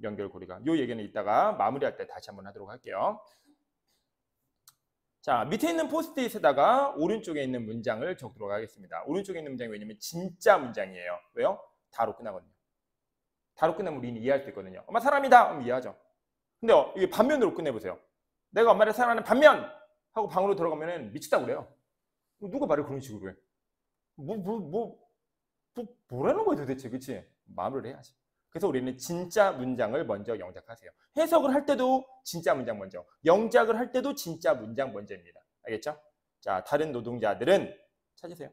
연결고리가. 이 얘기는 이따가 마무리할 때 다시 한번 하도록 할게요. 자, 밑에 있는 포스트잇에다가 오른쪽에 있는 문장을 적도록 하겠습니다. 오른쪽에 있는 문장이 왜냐면 진짜 문장이에요. 왜요? 다로 끝나거든요. 다로 끝나면 우리는 이해할 수 있거든요. 엄마 사랑합니다. 그럼 이해하죠. 근데 이게 반면으로 끝내보세요. 내가 엄마를 사랑하는 반면 하고 방으로 들어가면 미치다고 그래요. 누가 말을 그런 식으로 해? 뭐라는 거야 도대체, 그치? 마무리를 해야지. 그래서 우리는 진짜 문장을 먼저 영작하세요. 해석을 할 때도 진짜 문장 먼저, 영작을 할 때도 진짜 문장 먼저입니다. 알겠죠? 자, 다른 노동자들은 찾으세요.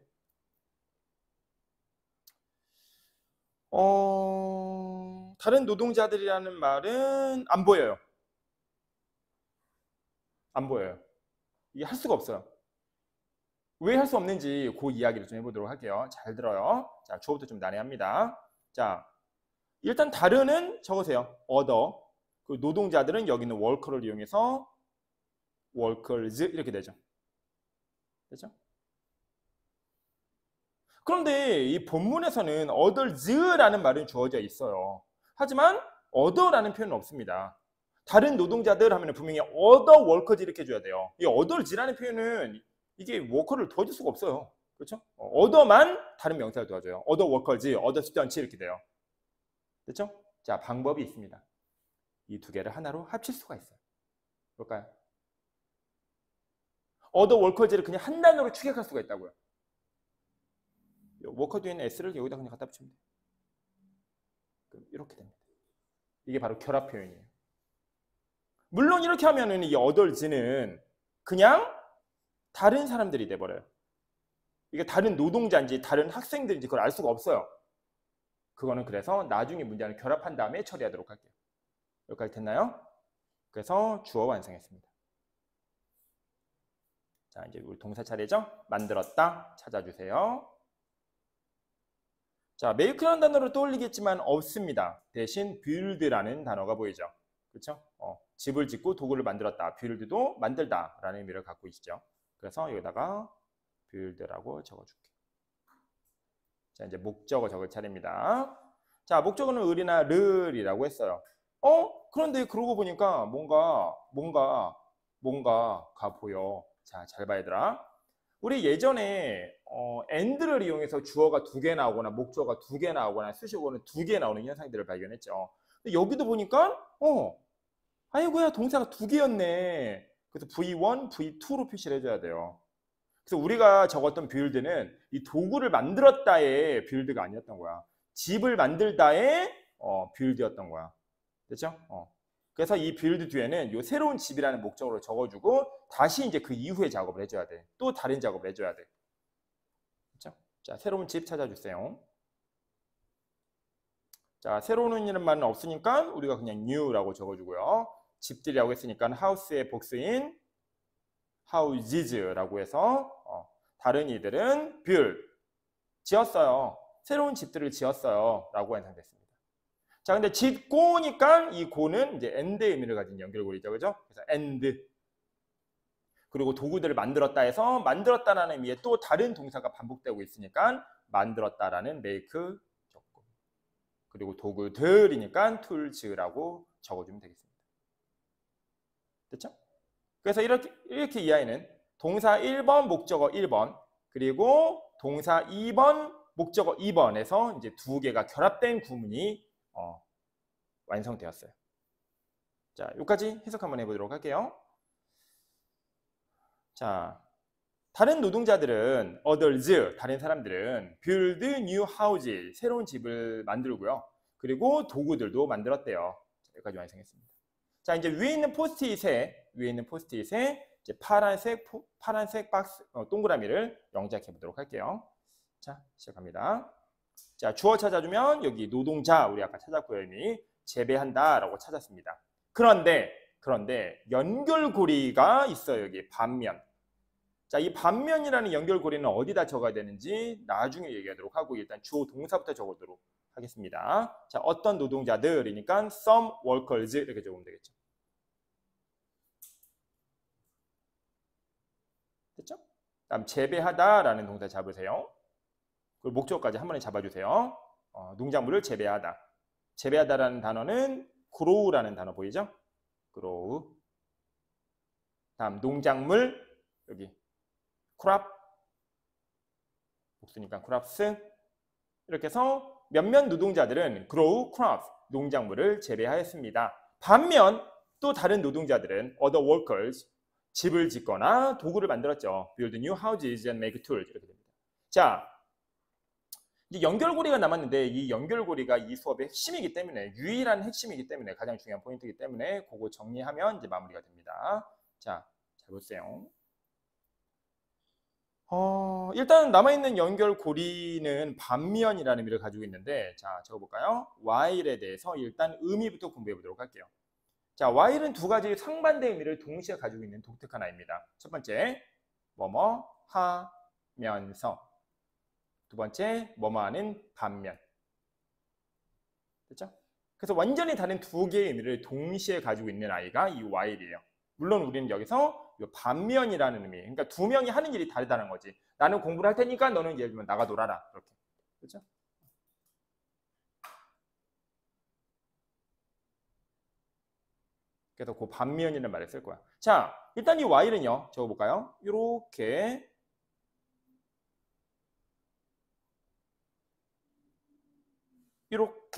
다른 노동자들이라는 말은 안 보여요. 안 보여요. 이게 할 수가 없어요. 왜 할 수 없는지 그 이야기를 좀 해보도록 할게요. 잘 들어요. 자, 주어부터 좀 난해합니다. 자, 일단 다른은 적으세요. other. 그 노동자들은 여기 있는 worker를 이용해서 workers 이렇게 되죠. 됐죠? 그런데 이 본문에서는 others라는 말은 주어져 있어요. 하지만 other라는 표현은 없습니다. 다른 노동자들 하면 분명히 other workers 이렇게 해줘야 돼요. 이 others라는 표현은 이게 워커를 도와줄 수가 없어요. 그렇죠? other만 다른 명사를 도와줘요. other workers, other students 이렇게 돼요. 됐죠? 자, 방법이 있습니다. 이 두 개를 하나로 합칠 수가 있어요. 볼까요? other workers를 그냥 한 단어로 축약할 수가 있다고요. 워커 뒤에 있는 s를 여기다 그냥 갖다 붙이면 돼요. 이렇게 됩니다. 이게 바로 결합 표현이에요. 물론 이렇게 하면은 이 others는 그냥 다른 사람들이 돼버려요. 이게 다른 노동자인지 다른 학생들인지 그걸 알 수가 없어요. 그거는 그래서 나중에 문장을 결합한 다음에 처리하도록 할게요. 여기까지 됐나요? 그래서 주어 완성했습니다. 자, 이제 우리 동사 차례죠? 만들었다 찾아주세요. 자, make라는 단어를 떠올리겠지만 없습니다. 대신 build라는 단어가 보이죠. 그렇죠? 집을 짓고 도구를 만들었다. build도 만들다라는 의미를 갖고 있죠. 그래서 여기다가 build라고 적어줄게. 자, 이제 목적어 적을 차례입니다. 자, 목적어는 을이나 르이라고 했어요. 그런데 그러고 보니까 뭔가가 보여. 자, 잘 봐야 얘들아. 우리 예전에 and를 이용해서 주어가 2개 나오거나 목적어가 2개 나오거나 수식어는 2개 나오는 현상들을 발견했죠. 근데 여기도 보니까 아이고야 동사가 2개였네. 그래서 V1, V2로 표시를 해줘야 돼요. 그래서 우리가 적었던 build는 이 도구를 만들었다의 build가 아니었던 거야. 집을 만들다의 build였던 거야. 됐죠? 그래서 이 build 뒤에는 이 새로운 집이라는 목적으로 적어주고 다시 이제 그 이후에 작업을 해줘야 돼. 또 다른 작업을 해줘야 돼. 그렇죠? 자, 새로운 집 찾아주세요. 자, 새로운 이라는 말은 없으니까 우리가 그냥 new라고 적어주고요. 집들이라고 했으니까 house의 복수인 houses라고 해서 다른 이들은 build, 지었어요. 새로운 집들을 지었어요. 라고 완성됐습니다. 자, 근데 짓고니까 이 고는 이제 and의 의미를 가진 연결고리죠. 그죠? 그래서 and. 그리고 도구들을 만들었다 해서 만들었다라는 의미의 또 다른 동사가 반복되고 있으니까 만들었다라는 make 적고. 그리고 도구들이니까 tools라고 적어주면 되겠습니다. 됐죠? 그래서 이렇게 이 아이는 동사 1번, 목적어 1번, 그리고 동사 2번, 목적어 2번에서 이제 2개가 결합된 구문이 완성되었어요. 자, 여기까지 해석 한번 해보도록 할게요. 자, 다른 노동자들은 others, 다른 사람들은 build new houses, 새로운 집을 만들고요. 그리고 도구들도 만들었대요. 자, 여기까지 완성했습니다. 자, 이제 위에 있는 포스트잇에 이제 파란색 박스 동그라미를 영작해 보도록 할게요. 자, 시작합니다. 자, 주어 찾아주면 여기 노동자 우리 아까 찾았고요. 이미 재배한다라고 찾았습니다. 그런데 연결고리가 있어요. 여기 반면. 자, 이 반면이라는 연결고리는 어디다 적어야 되는지 나중에 얘기하도록 하고 일단 주어 동사부터 적어도록 하겠습니다. 자, 어떤 노동자들이니까 some workers 이렇게 적으면 되겠죠. 됐죠? 다음 재배하다라는 동사 잡으세요. 그리고 목적어까지 한 번에 잡아주세요. 농작물을 재배하다. 재배하다라는 단어는 grow라는 단어 보이죠? grow. 다음 농작물 여기 crop. 복수니까 crops. 이렇게 해서 몇몇 노동자들은 grow crops, 농작물을 재배하였습니다. 반면 또 다른 노동자들은 other workers, 집을 짓거나 도구를 만들었죠. build new houses and make tools 이렇게 됩니다. 자, 이제 연결고리가 남았는데 이 연결고리가 이 수업의 핵심이기 때문에 유일한 핵심이기 때문에 가장 중요한 포인트이기 때문에 그거 정리하면 이제 마무리가 됩니다. 자, 잘 보세요. 일단 남아있는 연결고리는 반면이라는 의미를 가지고 있는데 자, 적어볼까요? while에 대해서 일단 의미부터 공부해 보도록 할게요. 자, while은 두 가지 상반대 의미를 동시에 가지고 있는 독특한 아이입니다. 첫 번째, 뭐뭐 하면서. 두 번째, 뭐뭐 하는 반면. 됐죠? 그래서 완전히 다른 두 개의 의미를 동시에 가지고 있는 아이가 이 while이에요. 물론 우리는 여기서 요 반면이라는 의미. 그러니까 두 명이 하는 일이 다르다는 거지. 나는 공부를 할 테니까 너는 예를 들면 나가 놀아라. 그렇게. 그렇죠? 그래서 그 반면이라는 말을 쓸 거야. 자, 일단 이 while은요. 적어볼까요? 이렇게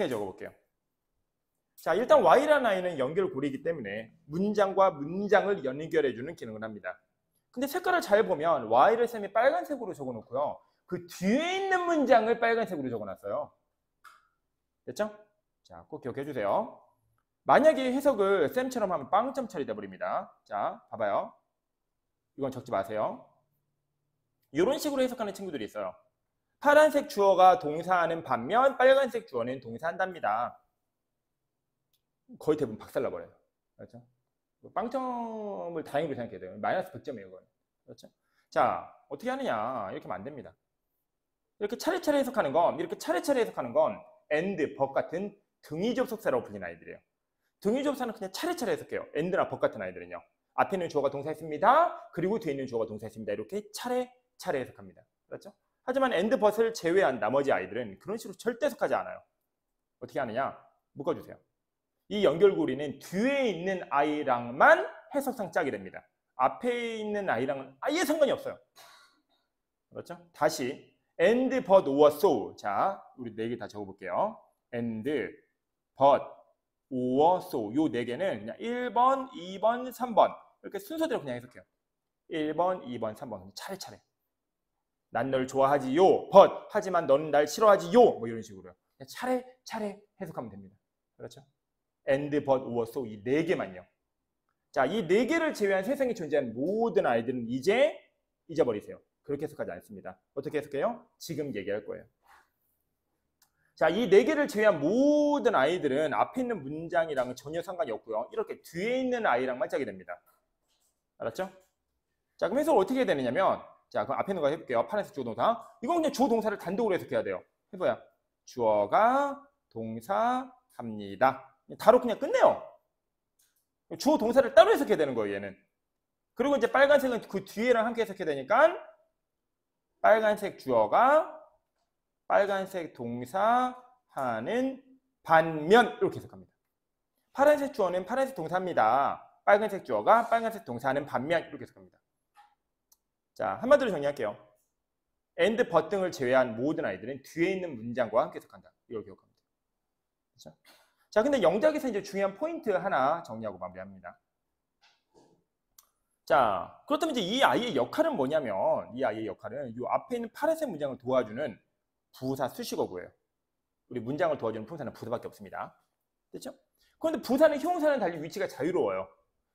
적어볼게요. 자, 일단 while이라는 아이는 연결고리이기 때문에 문장과 문장을 연결해주는 기능을 합니다. 근데 색깔을 잘 보면 while을 쌤이 빨간색으로 적어놓고요. 그 뒤에 있는 문장을 빨간색으로 적어놨어요. 됐죠? 자, 꼭 기억해 주세요. 만약에 해석을 쌤처럼 하면 빵점 처리 돼버립니다. 자, 봐봐요. 이건 적지 마세요. 이런 식으로 해석하는 친구들이 있어요. 파란색 주어가 동사하는 반면 빨간색 주어는 동사한답니다. 거의 대부분 박살나버려요. 그렇죠? 빵점을 다행으로 생각해야 돼요. 마이너스 100점이에요. 그건. 그렇죠? 자, 어떻게 하느냐. 이렇게 하면 안 됩니다. 이렇게 차례차례 해석하는 건, and, but 같은 등위 접속사라고 불리는 아이들이에요. 등위 접속사는 그냥 차례차례 해석해요. and나 but 같은 아이들은요. 앞에 있는 주어가 동사했습니다. 그리고 뒤에 있는 주어가 동사했습니다. 이렇게 차례차례 해석합니다. 그렇죠? 하지만 and, but을 제외한 나머지 아이들은 그런 식으로 절대 해석하지 않아요. 어떻게 하느냐? 묶어주세요. 이 연결고리는 뒤에 있는 아이랑만 해석상 짝이 됩니다. 앞에 있는 아이랑은 아예 상관이 없어요. 그렇죠? 다시 and, but, or, so. 자, 우리 4개 다 적어볼게요. and, but, or, so. 요 4개는 그냥 1번, 2번, 3번 이렇게 순서대로 그냥 해석해요. 1번, 2번, 3번 차례차례. 난 널 좋아하지요. but, 하지만 너는 날 싫어하지요. 뭐 이런 식으로요. 그냥 차례차례 해석하면 됩니다. 그렇죠? and, but, or, so 이 4개만요. 자, 이 4개를 제외한 세상에 존재하는 모든 아이들은 이제 잊어버리세요. 그렇게 해석하지 않습니다. 어떻게 해석해요? 지금 얘기할 거예요. 자, 이 4개를 제외한 모든 아이들은 앞에 있는 문장이랑은 전혀 상관이 없고요. 이렇게 뒤에 있는 아이랑만 짝이 됩니다. 알았죠? 자, 그럼 해석을 어떻게 해야 되느냐면, 자, 그럼 앞에 있는 거 해볼게요. 파란색 주어 동사. 이건 그냥 주어 동사를 단독으로 해석해야 돼요. 해봐요. 주어가 동사합니다. 바로 그냥 끝내요. 주어 동사를 따로 해석해야 되는 거예요, 얘는. 그리고 이제 빨간색은 그 뒤에랑 함께 해석해야 되니까 빨간색 주어가 빨간색 동사하는 반면 이렇게 해석합니다. 파란색 주어는 파란색 동사입니다. 빨간색 주어가 빨간색 동사하는 반면 이렇게 해석합니다. 자, 한마디로 정리할게요. and, but 등을 제외한 모든 아이들은 뒤에 있는 문장과 함께 해석한다. 이걸 기억합니다. 그렇죠? 자, 근데 영작에서 이제 중요한 포인트 하나 정리하고 마무리합니다. 자, 그렇다면 이제 이 아이의 역할은 뭐냐면, 이 아이의 역할은 이 앞에 있는 파란색 문장을 도와주는 부사 수식어구예요. 우리 문장을 도와주는 부사는 부사밖에 없습니다. 됐죠? 그런데 부사는 형용사는 달리 위치가 자유로워요.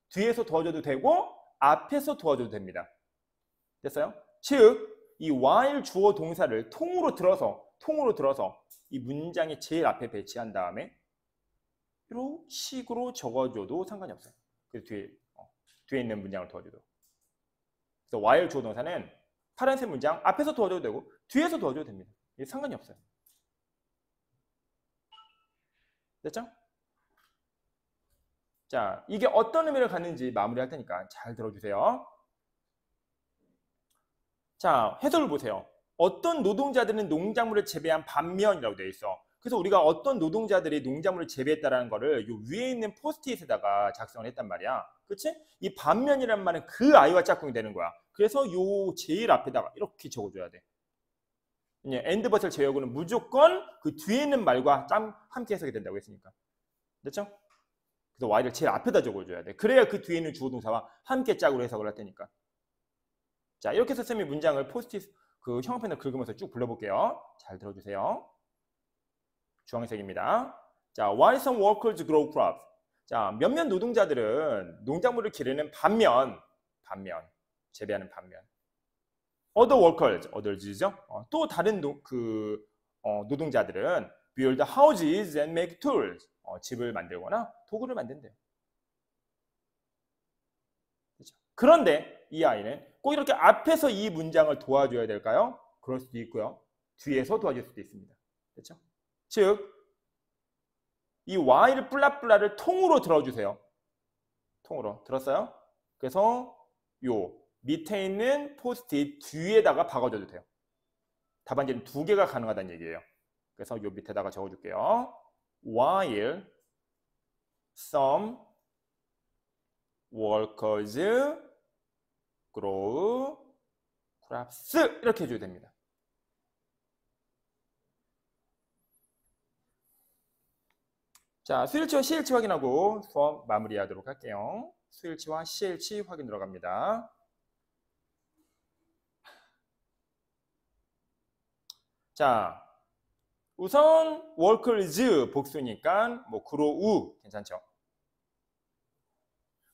뒤에서 도와줘도 되고 앞에서 도와줘도 됩니다. 됐어요? 즉, 이 while 주어 동사를 통으로 들어서 이 문장의 제일 앞에 배치한 다음에 이런 식으로 적어줘도 상관이 없어요. 그래서 뒤에 있는 문장을 도와줘도. 그래서 while 주어 동사는 파란색 문장 앞에서 도와줘도 되고 뒤에서 도와줘도 됩니다. 이게 상관이 없어요. 됐죠? 자, 이게 어떤 의미를 갖는지 마무리할 테니까 잘 들어주세요. 자, 해설을 보세요. 어떤 노동자들은 농작물을 재배한 반면이라고 되어 있어. 그래서 우리가 어떤 노동자들이 농작물을 재배했다라는 거를 요 위에 있는 포스트잇에다가 작성을 했단 말이야. 그치? 이 반면이라는 말은 그 아이와 짝꿍이 되는 거야. 그래서 요 제일 앞에다가 이렇게 적어줘야 돼. and, but을 제외하고는 무조건 그 뒤에 있는 말과 함께 해석이 된다고 했으니까. 됐죠? 그래서 while을 제일 앞에다 적어줘야 돼. 그래야 그 뒤에 있는 주어 동사와 함께 짝으로 해석을 할 테니까. 자, 이렇게 해서 쌤이 문장을 포스트잇 그 형광펜을 긁으면서 쭉 불러볼게요. 잘 들어주세요. 주황색입니다. 자, while some workers grow crops. 자, 몇몇 노동자들은 농작물을 기르는 반면, 재배하는 반면. other workers, others죠? 또 다른 노동자들은 build houses and make tools. 집을 만들거나 도구를 만든대요. 그렇죠? 그런데 이 아이는 꼭 이렇게 앞에서 이 문장을 도와줘야 될까요? 그럴 수도 있고요. 뒤에서 도와줄 수도 있습니다. 그렇죠? 즉, 이 while 플라플라를 통으로 들어주세요. 통으로. 들었어요? 그래서 요 밑에 있는 포스트잇 뒤에다가 박아줘도 돼요. 답안지는 2개가 가능하다는 얘기예요. 그래서 요 밑에다가 적어줄게요. While some workers grow crops 이렇게 해줘야 됩니다. 자, 수일치와 시일치 확인하고 수업 마무리하도록 할게요. 수일치와 시일치 확인 들어갑니다. 자, 우선 workers 복수니까 뭐 grow 괜찮죠?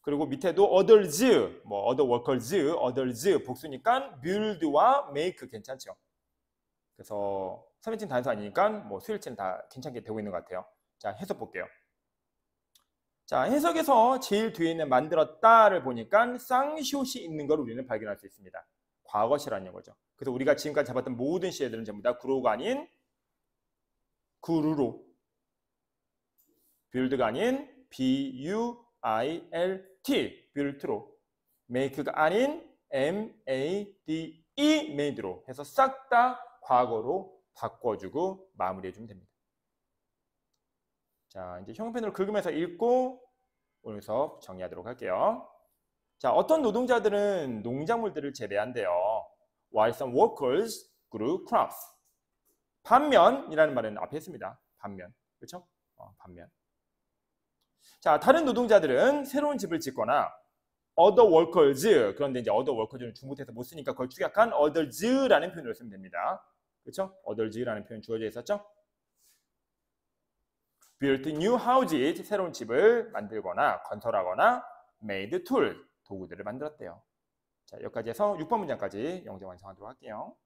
그리고 밑에도 others 뭐 other workers, others 복수니까 build와 make 괜찮죠? 그래서 3인칭 단수 아니니까 뭐 수일치는 다 괜찮게 되고 있는 것 같아요. 자, 해석 볼게요. 자, 해석에서 제일 뒤에 있는 만들었다를 보니까 쌍시옷이 있는 걸 우리는 발견할 수 있습니다. 과거시라는 거죠. 그래서 우리가 지금까지 잡았던 모든 시애들은 전부 다 구로가 아닌 구루로, build가 아닌 built, built로, make가 아닌 made, made로 해서 싹 다 과거로 바꿔주고 마무리해주면 됩니다. 자, 이제 형편으로 긁으면서 읽고 오늘 수업 정리하도록 할게요. 자, 어떤 노동자들은 농작물들을 재배한대요. While some workers grew crops. 반면이라는 말은 앞에 했습니다. 반면. 그렇죠? 반면. 자, 다른 노동자들은 새로운 집을 짓거나 other workers, 그런데 이제 other workers는 중국에서 못 쓰니까 그걸 축약한 others라는 표현을 쓰면 됩니다. 그렇죠? others라는 표현 주어져 있었죠? built new houses, 새로운 집을 만들거나 건설하거나 made tool, 도구들을 만들었대요. 자, 여기까지 해서 6번 문장까지 영재 완성하도록 할게요.